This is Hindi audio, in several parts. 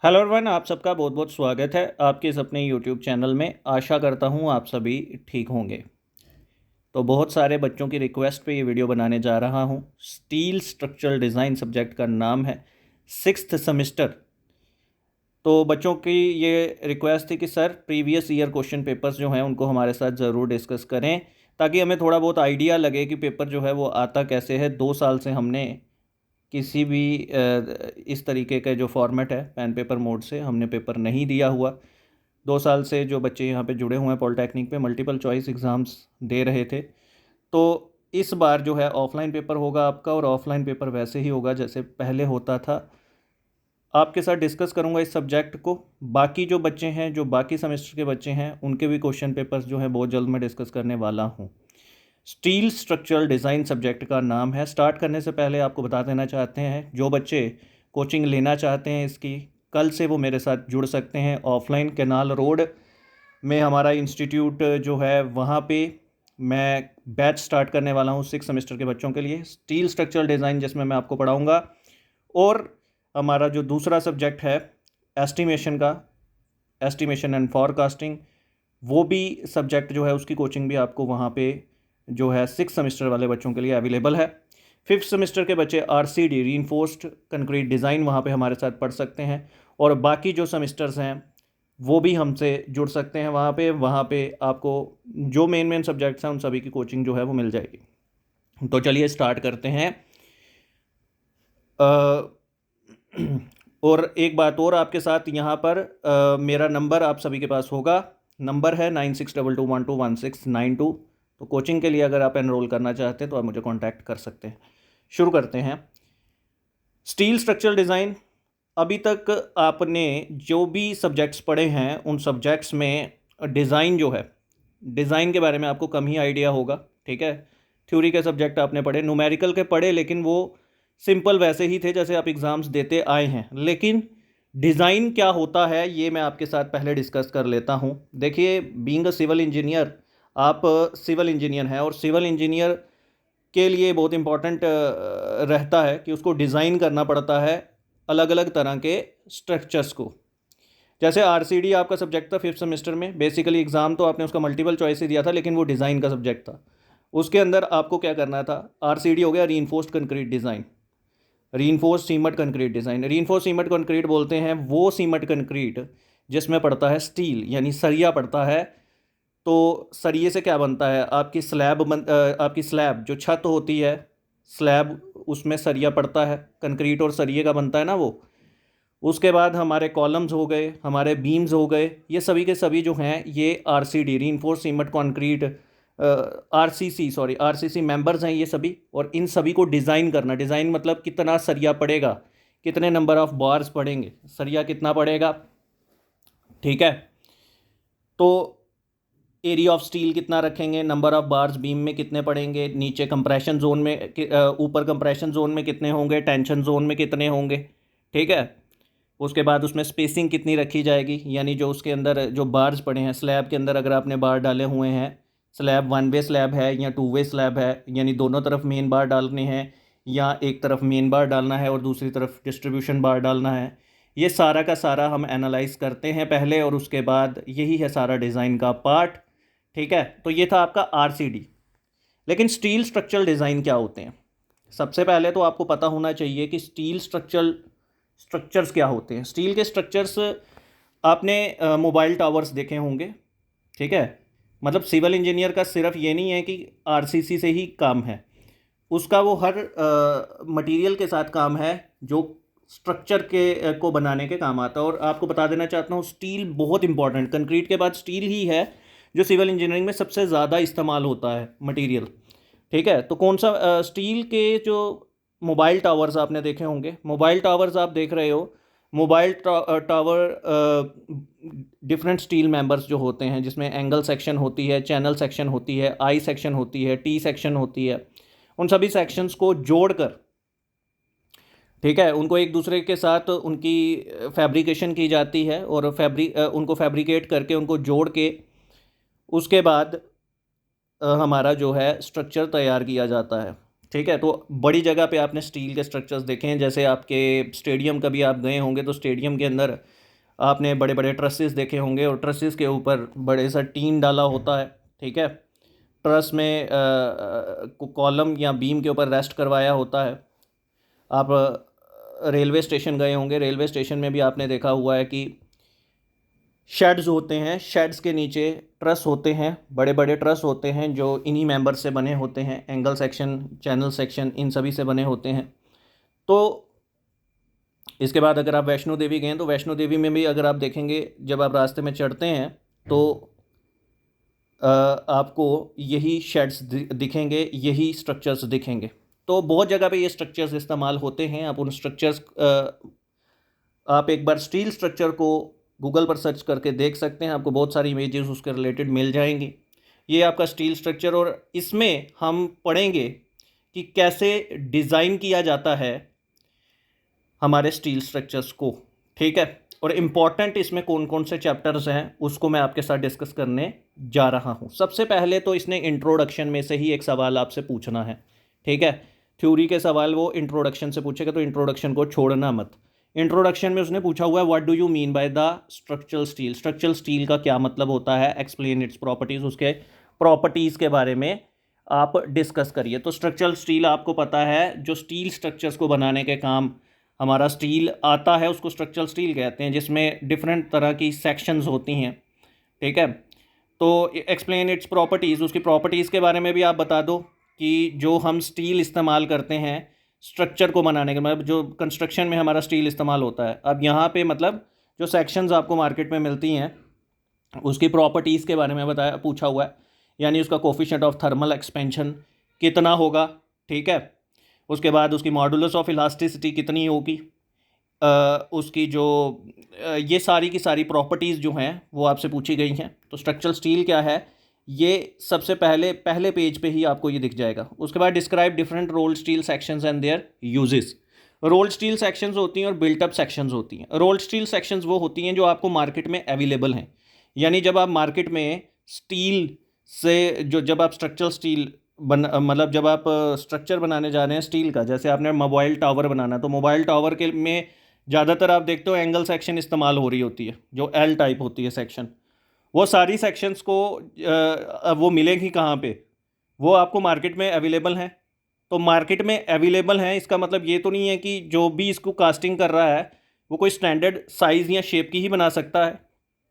हेलो एवरीवन, आप सबका बहुत बहुत स्वागत है आपके इस अपने यूट्यूब चैनल में। आशा करता हूँ आप सभी ठीक होंगे। तो बहुत सारे बच्चों की रिक्वेस्ट पे ये वीडियो बनाने जा रहा हूँ। स्टील स्ट्रक्चरल डिज़ाइन सब्जेक्ट का नाम है, सिक्स्थ सेमेस्टर। तो बच्चों की ये रिक्वेस्ट थी कि sir previous year question papers जो हैं उनको हमारे साथ ज़रूर डिस्कस करें, ताकि हमें थोड़ा बहुत आइडिया लगे कि पेपर जो है वो आता कैसे है। 2 साल से हमने किसी भी इस तरीके का जो फॉर्मेट है पेन पेपर मोड से हमने पेपर नहीं दिया हुआ। 2 साल से जो बच्चे यहाँ पे जुड़े हुए हैं पॉलिटेक्निक पे मल्टीपल चॉइस एग्ज़ाम्स दे रहे थे। तो इस बार जो है ऑफलाइन पेपर होगा आपका, और ऑफलाइन पेपर वैसे ही होगा जैसे पहले होता था। आपके साथ डिस्कस करूँगा इस सब्जेक्ट को। बाकी जो बच्चे हैं, जो बाकी सेमेस्टर के बच्चे हैं, उनके भी क्वेश्चन पेपर्स जो हैं बहुत जल्द मैं डिस्कस करने वाला हूँ। स्टील स्ट्रक्चरल डिज़ाइन सब्जेक्ट का नाम है। स्टार्ट करने से पहले आपको बता देना चाहते हैं, जो बच्चे कोचिंग लेना चाहते हैं इसकी, कल से वो मेरे साथ जुड़ सकते हैं। ऑफलाइन कैनाल रोड में हमारा इंस्टीट्यूट जो है वहाँ पे मैं बैच स्टार्ट करने वाला हूँ 6 सेमेस्टर के बच्चों के लिए, स्टील स्ट्रक्चरल डिज़ाइन, जिसमें मैं आपको पढ़ाऊँगा। और हमारा जो दूसरा सब्जेक्ट है एस्टिमेशन का, एस्टिमेशन एंड फॉरकास्टिंग, वो भी सब्जेक्ट जो है उसकी कोचिंग भी आपको वहाँ पे जो है 6 सेमेस्टर वाले बच्चों के लिए अवेलेबल है। 5th सेमेस्टर के बच्चे आरसीडी रीइंफोर्स्ड कंक्रीट डिज़ाइन वहाँ पे हमारे साथ पढ़ सकते हैं, और बाकी जो सेमेस्टर्स हैं वो भी हमसे जुड़ सकते हैं वहाँ पे आपको जो मेन सब्जेक्ट्स हैं उन सभी की कोचिंग जो है वो मिल जाएगी। तो चलिए स्टार्ट करते हैं। और एक बात और आपके साथ यहाँ पर, मेरा नंबर आप सभी के पास होगा। नंबर है 9622121692। तो कोचिंग के लिए अगर आप एनरोल करना चाहते हैं तो आप मुझे कांटेक्ट कर सकते हैं। शुरू करते हैं। स्टील स्ट्रक्चरल डिज़ाइन, अभी तक आपने जो भी सब्जेक्ट्स पढ़े हैं उन सब्जेक्ट्स में डिज़ाइन जो है, डिज़ाइन के बारे में आपको कम ही आइडिया होगा। ठीक है, थ्योरी के सब्जेक्ट आपने पढ़े, न्यूमेरिकल के पढ़े, लेकिन वो सिंपल वैसे ही थे जैसे आप एग्ज़ाम्स देते आए हैं। लेकिन डिज़ाइन क्या होता है ये मैं आपके साथ पहले डिस्कस कर लेता हूँ। देखिए, बीइंग अ सिविल इंजीनियर, आप सिविल इंजीनियर हैं, और सिविल इंजीनियर के लिए बहुत इम्पॉर्टेंट रहता है कि उसको डिज़ाइन करना पड़ता है अलग अलग तरह के स्ट्रक्चर्स को। जैसे आरसीडी आपका सब्जेक्ट था 5th सेमेस्टर में, बेसिकली एग्ज़ाम तो आपने उसका मल्टीपल चॉइस ही दिया था, लेकिन वो डिज़ाइन का सब्जेक्ट था। उसके अंदर आपको क्या करना था, आरसीडी हो गया reinforced concrete design, reinforced cement concrete design. Reinforced cement concrete बोलते हैं वो सीमेंट कंक्रीट जिसमें पड़ता है स्टील, यानी सरिया पड़ता है। तो सरिये से क्या बनता है, आपकी स्लैब जो छत होती है, स्लैब, उसमें सरिया पड़ता है, कंक्रीट और सरिये का बनता है ना वो। उसके बाद हमारे कॉलम्स हो गए, हमारे बीम्स हो गए, ये सभी के सभी जो हैं ये RCD reinforced cement concrete, RCC members हैं ये सभी। और इन सभी को डिज़ाइन करना, डिज़ाइन मतलब कितना सरिया पड़ेगा, कितने नंबर ऑफ बार्स पड़ेंगे, सरिया कितना पड़ेगा। ठीक है, तो एरिया ऑफ स्टील कितना रखेंगे, नंबर ऑफ बार्स बीम में कितने पड़ेंगे, नीचे कंप्रेशन जोन में ऊपर कंप्रेशन जोन में कितने होंगे, टेंशन जोन में कितने होंगे। ठीक है, उसके बाद उसमें स्पेसिंग कितनी रखी जाएगी, यानी जो उसके अंदर जो बार्स पड़े हैं, स्लैब के अंदर अगर आपने बार डाले हुए हैं, स्लैब 1 वे स्लैब है या 2 वे स्लैब है, यानी दोनों तरफ मेन बार डालने हैं, या एक तरफ मेन बार डालना है और दूसरी तरफ डिस्ट्रीब्यूशन बार डालना है। ये सारा का सारा हम एनालाइज करते हैं पहले, और उसके बाद यही है सारा डिज़ाइन का पार्ट। ठीक है, तो ये था आपका आरसीडी। लेकिन स्टील स्ट्रक्चरल डिज़ाइन क्या होते हैं, सबसे पहले तो आपको पता होना चाहिए कि स्टील स्ट्रक्चर्स क्या होते हैं। स्टील के स्ट्रक्चर्स आपने मोबाइल टावर्स देखे होंगे। ठीक है, मतलब सिविल इंजीनियर का सिर्फ ये नहीं है कि आरसीसी से ही काम है, उसका वो हर मटेरियल के साथ काम है जो स्ट्रक्चर के को बनाने के काम आता है। और आपको बता देना चाहता हूँ, स्टील बहुत इंपॉर्टेंट, कंक्रीट के बाद स्टील ही है जो सिविल इंजीनियरिंग में सबसे ज़्यादा इस्तेमाल होता है मटेरियल। ठीक है, तो कौन सा स्टील के जो मोबाइल टावर्स आपने देखे होंगे, मोबाइल टावर्स आप देख रहे हो, mobile tower different steel members जो होते हैं, जिसमें एंगल सेक्शन होती है, चैनल सेक्शन होती है, आई सेक्शन होती है, टी सेक्शन होती है, उन सभी सेक्शंस को जोड़कर, ठीक है, उनको एक दूसरे के साथ उनकी फैब्रिकेशन की जाती है, और उनको फैब्रिकेट करके उनको जोड़ के उसके बाद हमारा जो है स्ट्रक्चर तैयार किया जाता है। ठीक है। तो बड़ी जगह पे आपने स्टील के स्ट्रक्चर्स देखे हैं, जैसे आपके स्टेडियम कभी आप गए होंगे तो स्टेडियम के अंदर आपने बड़े बड़े ट्रसेस देखे होंगे और ट्रसेस के ऊपर बड़े सा टीन डाला होता है। ठीक है। ट्रस में कॉलम या बीम के ऊपर रेस्ट करवाया होता है। आप रेलवे स्टेशन गए होंगे, रेलवे स्टेशन में भी आपने देखा हुआ है कि शेड्स होते हैं, शेड्स के नीचे ट्रस होते हैं, बड़े बड़े ट्रस होते हैं जो इन्हीं मेंबर से बने होते हैं, एंगल सेक्शन, चैनल सेक्शन, इन सभी से बने होते हैं। तो इसके बाद अगर आप वैष्णो देवी गए तो वैष्णो देवी में भी अगर आप देखेंगे, जब आप रास्ते में चढ़ते हैं तो आपको यही शेड्स दिखेंगे, यही स्ट्रक्चर्स दिखेंगे। तो बहुत जगह पे ये स्ट्रक्चर्स इस्तेमाल होते हैं। आप उन स्ट्रक्चर्स आप एक बार स्टील स्ट्रक्चर को गूगल पर सर्च करके देख सकते हैं, आपको बहुत सारी इमेजेस उसके रिलेटेड मिल जाएंगी। ये आपका स्टील स्ट्रक्चर, और इसमें हम पढ़ेंगे कि कैसे डिज़ाइन किया जाता है हमारे स्टील स्ट्रक्चर्स को। ठीक है। और इम्पॉर्टेंट इसमें कौन कौन से चैप्टर्स हैं उसको मैं आपके साथ डिस्कस करने जा रहा हूँ। सबसे पहले तो इसने इंट्रोडक्शन में से ही एक सवाल आपसे पूछना है। ठीक है। थ्योरी के सवाल वो इंट्रोडक्शन से पूछेगा, तो इंट्रोडक्शन को छोड़ना मत। इंट्रोडक्शन में उसने पूछा हुआ है what do you mean by the structural steel. Structural steel का क्या मतलब होता है, एक्सप्लेन इट्स प्रॉपर्टीज़, उसके प्रॉपर्टीज़ के बारे में आप डिस्कस करिए। तो स्ट्रक्चरल स्टील आपको पता है, जो स्टील स्ट्रक्चर्स को बनाने के काम हमारा स्टील आता है उसको स्ट्रक्चरल स्टील कहते हैं, जिसमें डिफरेंट तरह की सेक्शंस होती हैं। ठीक है। तो एक्सप्लेन इट्स प्रॉपर्टीज़, उसकी प्रॉपर्टीज़ के बारे में भी आप बता दो कि जो हम स्टील इस्तेमाल करते हैं स्ट्रक्चर को बनाने के, मतलब जो कंस्ट्रक्शन में हमारा स्टील इस्तेमाल होता है। अब यहाँ पे मतलब जो सेक्शंस आपको मार्केट में मिलती हैं उसकी प्रॉपर्टीज़ के बारे में बताया, पूछा हुआ है। यानी उसका कोफिशिएंट ऑफ थर्मल एक्सपेंशन कितना होगा। ठीक है। उसके बाद उसकी मॉडुलस ऑफ इलास्टिसिटी कितनी होगी, उसकी जो ये सारी की सारी प्रॉपर्टीज़ जो हैं वो आपसे पूछी गई हैं। तो स्ट्रक्चरल स्टील क्या है, ये सबसे पहले पेज पे ही आपको ये दिख जाएगा। उसके बाद describe different rolled steel sections and there uses. Rolled steel sections होती हैं और बिल्टअप सेक्शंस होती हैं। रोल्ड स्टील सेक्शंस वो होती हैं जो आपको मार्केट में अवेलेबल हैं। यानी जब आप मार्केट में स्टील से जब आप स्ट्रक्चरल स्टील मतलब जब आप स्ट्रक्चर बनाने जा रहे हैं स्टील का, जैसे आपने मोबाइल टावर बनाना, तो मोबाइल टावर के में ज़्यादातर आप देखते हो एंगल सेक्शन इस्तेमाल हो रही होती है, जो एल टाइप होती है सेक्शन। वो सारी सेक्शंस को वो मिलेंगी कहाँ पे, वो आपको मार्केट में अवेलेबल हैं। तो मार्केट में अवेलेबल हैं इसका मतलब ये तो नहीं है कि जो भी इसको कास्टिंग कर रहा है वो कोई स्टैंडर्ड साइज़ या शेप की ही बना सकता है।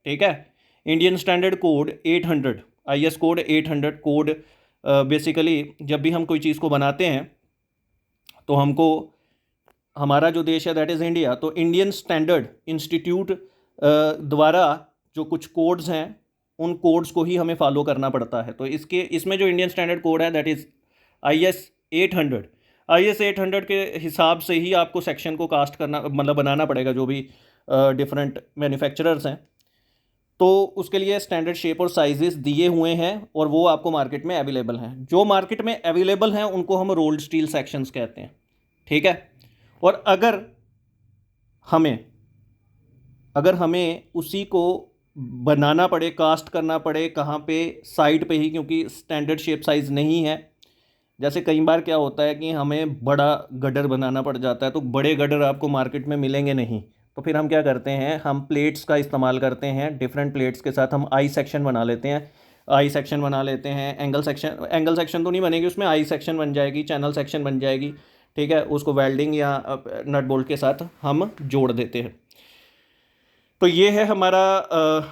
ठीक है। Indian standard code 800, IS code 800 code basically जब भी हम कोई चीज़ को बनाते हैं तो हमको, हमारा जो देश है दैट इज़ इंडिया, तो इंडियन स्टैंडर्ड इंस्टीट्यूट द्वारा जो कुछ कोड्स हैं उन कोड्स को ही हमें फॉलो करना पड़ता है। तो इसमें जो इंडियन स्टैंडर्ड कोड है दैट इज़ IS 800। IS 800 के हिसाब से ही आपको सेक्शन को कास्ट करना, मतलब बनाना पड़ेगा, जो भी डिफरेंट मैन्युफैक्चरर्स हैं। तो उसके लिए स्टैंडर्ड शेप और साइजेस दिए हुए हैं और वो आपको मार्केट में अवेलेबल हैं। जो मार्केट में अवेलेबल हैं उनको हम रोल्ड स्टील सेक्शंस कहते हैं। ठीक है। और अगर हमें उसी को बनाना पड़े, कास्ट करना पड़े कहाँ पे, साइड पे ही, क्योंकि स्टैंडर्ड शेप साइज़ नहीं है। जैसे कई बार क्या होता है कि हमें बड़ा गडर बनाना पड़ जाता है, तो बड़े गडर आपको मार्केट में मिलेंगे नहीं। तो फिर हम क्या करते हैं, हम प्लेट्स का इस्तेमाल करते हैं। डिफरेंट प्लेट्स के साथ हम आई सेक्शन बना लेते हैं, एंगल सेक्शन तो नहीं बनेगी उसमें, आई सेक्शन बन जाएगी, चैनल सेक्शन बन जाएगी। ठीक है। उसको वेल्डिंग या नट बोल्ट के साथ हम जोड़ देते हैं। तो ये है हमारा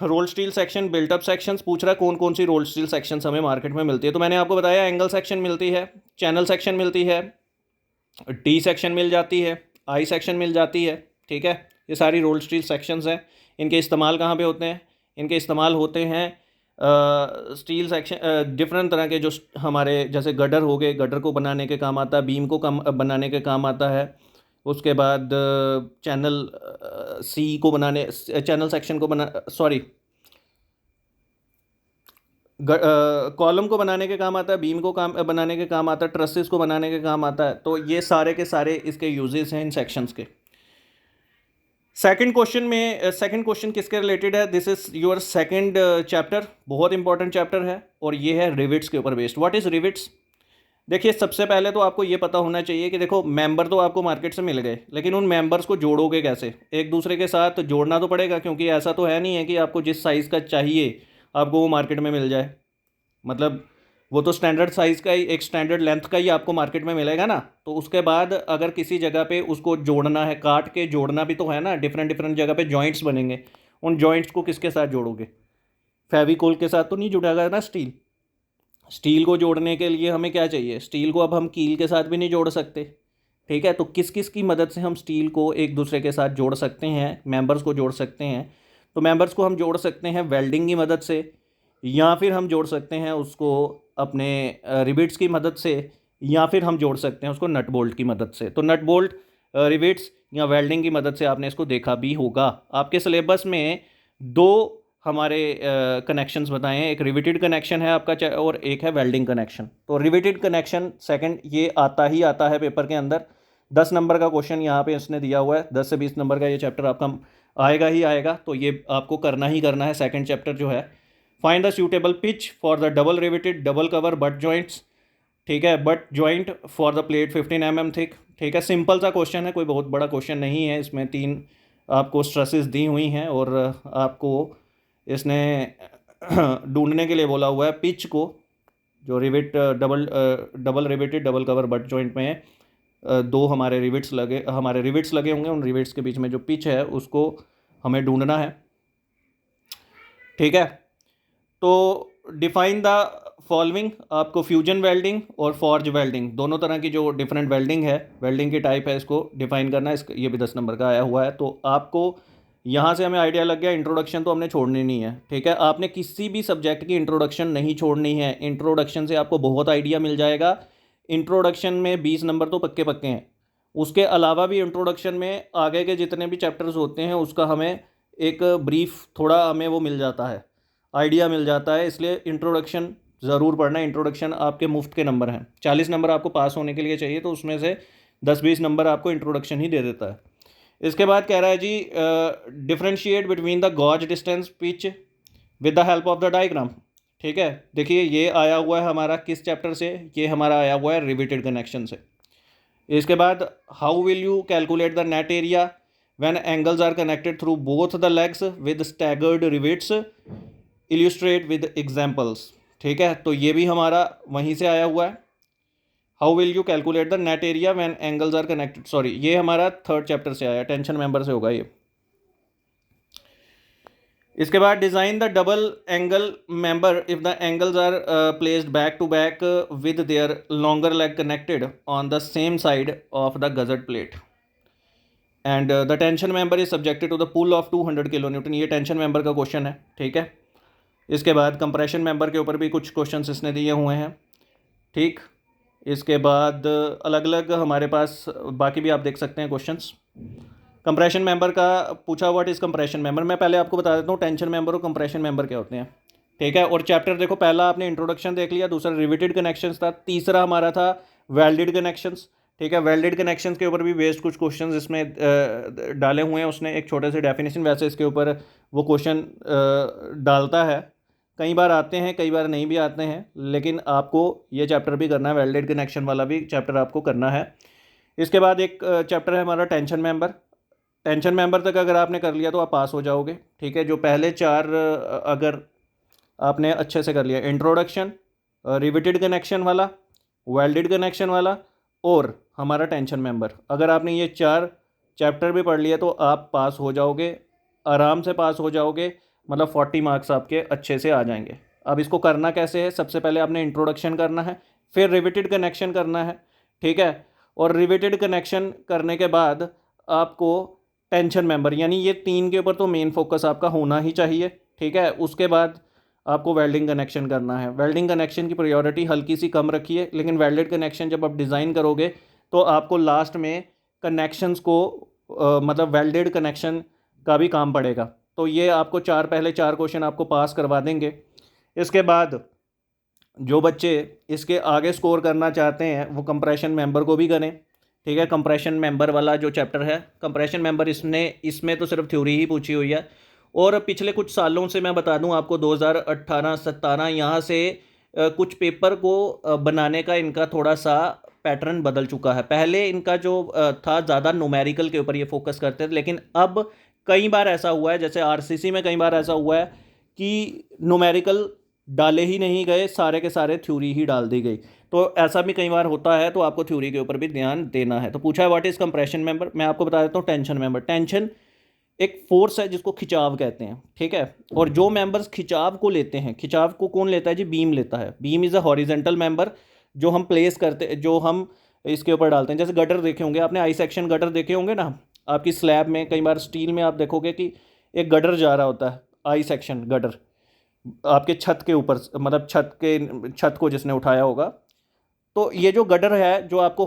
rolled steel section. Built up sections पूछ रहा है कौन कौन सी रोल्ड स्टील सेक्शंस हमें मार्केट में मिलती है। तो मैंने आपको बताया एंगल सेक्शन मिलती है, चैनल सेक्शन मिलती है, टी सेक्शन मिल जाती है, आई सेक्शन मिल जाती है। ठीक है। ये सारी रोल्ड स्टील सेक्शंस हैं। इनके इस्तेमाल कहाँ पे होते हैं, इनके इस्तेमाल होते हैं स्टील सेक्शन, डिफरेंट तरह के जो हमारे जैसे गडर हो गए, गडर को बनाने के काम आता है, बीम को बनाने के काम आता है। उसके बाद चैनल चैनल सेक्शन को कॉलम को बनाने के काम आता है, बीम को बनाने के काम आता है, ट्रसेस को बनाने के काम आता है। तो ये सारे के सारे इसके यूजेस हैं इन सेक्शंस के। सेकंड क्वेश्चन किसके रिलेटेड है, this is your second chapter, बहुत इंपॉर्टेंट चैप्टर है और ये है रिविट्स के ऊपर बेस्ड। What is rivets? देखिए सबसे पहले तो आपको ये पता होना चाहिए कि देखो मेंबर तो आपको मार्केट से मिल गए, लेकिन उन मेंबर्स को जोड़ोगे कैसे? एक दूसरे के साथ जोड़ना तो पड़ेगा, क्योंकि ऐसा तो है नहीं है कि आपको जिस साइज़ का चाहिए आपको वो मार्केट में मिल जाए। मतलब वो तो स्टैंडर्ड साइज़ का ही, एक स्टैंडर्ड लेंथ का ही आपको मार्केट में मिलेगा ना। तो उसके बाद अगर किसी जगह पे उसको जोड़ना है, काट के जोड़ना भी तो है ना, डिफरेंट डिफरेंट जगह पे जॉइंट्स बनेंगे। उन जॉइंट्स को किसके साथ जोड़ोगे? फेविकोल के साथ तो नहीं जुड़ेगा ना स्टील। स्टील को जोड़ने के लिए हमें क्या चाहिए? स्टील को अब हम कील के साथ भी नहीं जोड़ सकते। ठीक है, तो किस किस की मदद से हम स्टील को एक दूसरे के साथ जोड़ सकते हैं, मेंबर्स को जोड़ सकते हैं? तो मेंबर्स को हम जोड़ सकते हैं वेल्डिंग की मदद से, या फिर हम जोड़ सकते हैं उसको अपने रिबिट्स की मदद से, या फिर हम जोड़ सकते हैं उसको नट बोल्ट की मदद से। तो नट बोल्ट, रिबिट्स या वेल्डिंग की मदद से आपने इसको देखा भी होगा। आपके सिलेबस में दो हमारे कनेक्शंस बताए हैं, एक रिवेटेड कनेक्शन है आपका और एक है वेल्डिंग कनेक्शन। तो रिवेटेड कनेक्शन सेकंड ये आता ही आता है पेपर के अंदर। 10 नंबर का क्वेश्चन यहाँ पे इसने दिया हुआ है, 10 से 20 नंबर का ये चैप्टर आपका आएगा ही आएगा। तो ये आपको करना ही करना है। सेकंड चैप्टर जो है, find the suitable pitch for the double riveted double cover but joints. ठीक है, butt joint for the plate 15 mm thick. ठीक है, सिंपल सा क्वेश्चन है, कोई बहुत बड़ा क्वेश्चन नहीं है। इसमें 3 आपको स्ट्रेसेस दी हुई हैं और आपको इसने ढूंढने के लिए बोला हुआ है पिच को, जो rivet double riveted double cover butt joint में दो हमारे रिवेट्स लगे होंगे, उन रिवेट्स के बीच में जो पिच है उसको हमें ढूंढना है। ठीक है, तो डिफाइन द फॉलोइंग, आपको फ्यूजन वेल्डिंग और फॉर्ज वेल्डिंग दोनों तरह की जो डिफरेंट वेल्डिंग है, वेल्डिंग की टाइप है, इसको डिफाइन करना है। ये भी 10 नंबर का आया हुआ है। तो आपको यहाँ से हमें आइडिया लग गया, इंट्रोडक्शन तो हमने छोड़नी नहीं है। ठीक है, आपने किसी भी सब्जेक्ट की इंट्रोडक्शन नहीं छोड़नी है। इंट्रोडक्शन से आपको बहुत आइडिया मिल जाएगा। इंट्रोडक्शन में 20 नंबर तो पक्के पक्के हैं। उसके अलावा भी इंट्रोडक्शन में आगे के जितने भी चैप्टर्स होते हैं उसका हमें एक ब्रीफ थोड़ा हमें वो मिल जाता है, आइडिया मिल जाता है। इसलिए इंट्रोडक्शन ज़रूर पढ़ना। इंट्रोडक्शन आपके मुफ्त के नंबर हैं, 40 नंबर आपको पास होने के लिए चाहिए, तो उसमें से 10-20 नंबर आपको इंट्रोडक्शन ही दे देता है। इसके बाद कह रहा है जी, differentiate between the gauge distance pitch with the help of the diagram. ठीक है, देखिए ये आया हुआ है हमारा किस चैप्टर से? ये हमारा आया हुआ है रिवेटेड कनेक्शन से। इसके बाद how will you calculate the net area when angles are connected through both the legs with staggered rivets, illustrate with examples. ठीक है, तो ये भी हमारा वहीं से आया हुआ है। How will you calculate the net area when angles are connected, sorry ये हमारा थर्ड चैप्टर से आया, टेंशन मेंबर से होगा ये। इसके बाद design the double angle member if the angles are placed back to back with their longer leg connected on the same side of the gusset plate and the tension member is subjected to the pull of 200 kilo newton. ये टेंशन मेंबर का क्वेश्चन है। ठीक है, इसके बाद कंप्रेशन मेंबर के ऊपर भी कुछ क्वेश्चंस इसने दिए हुए हैं। ठीक, इसके बाद अलग अलग हमारे पास बाकी भी आप देख सकते हैं क्वेश्चंस। कंप्रेशन मेंबर का पूछा व्हाट इज़ कंप्रेशन मेंबर। मैं पहले आपको बता देता हूँ टेंशन मेंबर और कंप्रेशन मेंबर क्या होते हैं। ठीक है, और चैप्टर देखो, पहला आपने इंट्रोडक्शन देख लिया, दूसरा रिवेटेड कनेक्शंस था, तीसरा हमारा था वेल्डेड कनेक्शंस। ठीक है, वेल्डेड कनेक्शंस के ऊपर भी बेस्ड कुछ क्वेश्चंस इसमें डाले हुए हैं उसने, एक छोटे से डेफिनेशन वैसे इसके ऊपर वो क्वेश्चन डालता है। कई बार आते हैं, कई बार नहीं भी आते हैं, लेकिन आपको ये चैप्टर भी करना है, वेल्डेड कनेक्शन वाला भी चैप्टर आपको करना है। इसके बाद एक चैप्टर है हमारा टेंशन मेंबर। टेंशन मेंबर तक अगर आपने कर लिया तो आप पास हो जाओगे। ठीक है, जो पहले 4 अगर आपने अच्छे से कर लिया, इंट्रोडक्शन, रिवेटेड कनेक्शन वाला, वेल्डेड कनेक्शन वाला और हमारा टेंशन मेंबर, अगर आपने ये 4 चैप्टर भी पढ़ लिया तो आप पास हो जाओगे, आराम से पास हो जाओगे। मतलब 40 मार्क्स आपके अच्छे से आ जाएंगे। अब इसको करना कैसे है? सबसे पहले आपने इंट्रोडक्शन करना है, फिर रिवेटेड कनेक्शन करना है। ठीक है, और रिवेटेड कनेक्शन करने के बाद आपको टेंशन मेंबर, यानी ये 3 के ऊपर तो मेन फोकस आपका होना ही चाहिए। ठीक है, उसके बाद आपको वेल्डिंग कनेक्शन करना है। वेल्डिंग कनेक्शन की प्रायोरिटी हल्की सी कम रखिए, लेकिन वेल्डेड कनेक्शन जब आप डिज़ाइन करोगे तो आपको लास्ट में कनेक्शंस को मतलब वेल्डेड कनेक्शन का भी काम पड़ेगा। तो ये आपको पहले 4 क्वेश्चन आपको पास करवा देंगे। इसके बाद जो बच्चे इसके आगे स्कोर करना चाहते हैं वो कंप्रेशन मेंबर को भी करें। ठीक है, कंप्रेशन मेंबर वाला जो चैप्टर है, कंप्रेशन मेंबर इसमें तो सिर्फ थ्योरी ही पूछी हुई है। और पिछले कुछ सालों से मैं बता दूं आपको, 2018-17 यहाँ से कुछ पेपर को बनाने का इनका थोड़ा सा पैटर्न बदल चुका है। पहले इनका जो था ज़्यादा न्यूमेरिकल के ऊपर ये फोकस करते थे, लेकिन अब कई बार ऐसा हुआ है, जैसे आरसीसी में कई बार ऐसा हुआ है कि न्यूमेरिकल डाले ही नहीं गए, सारे के सारे थ्योरी ही डाल दी गई। तो ऐसा भी कई बार होता है, तो आपको थ्योरी के ऊपर भी ध्यान देना है। तो पूछा है व्हाट इज़ कंप्रेशन मेंबर, मैं आपको बता देता हूँ टेंशन मेंबर। टेंशन एक फोर्स है जिसको खिंचाव कहते हैं, ठीक है। और जो मेंबर्स खिंचाव को लेते हैं, खिंचाव को कौन लेता है जी, बीम लेता है। Beam is a horizontal member जो हम प्लेस करते, जो हम इसके ऊपर डालते हैं। जैसे गटर देखे होंगे आपने, आई सेक्शन गटर देखे होंगे ना आपकी स्लैब में, कई बार स्टील में आप देखोगे कि एक गटर जा रहा होता है, आई सेक्शन गटर आपके छत के ऊपर, मतलब छत को जिसने उठाया होगा। तो ये जो गटर है जो आपको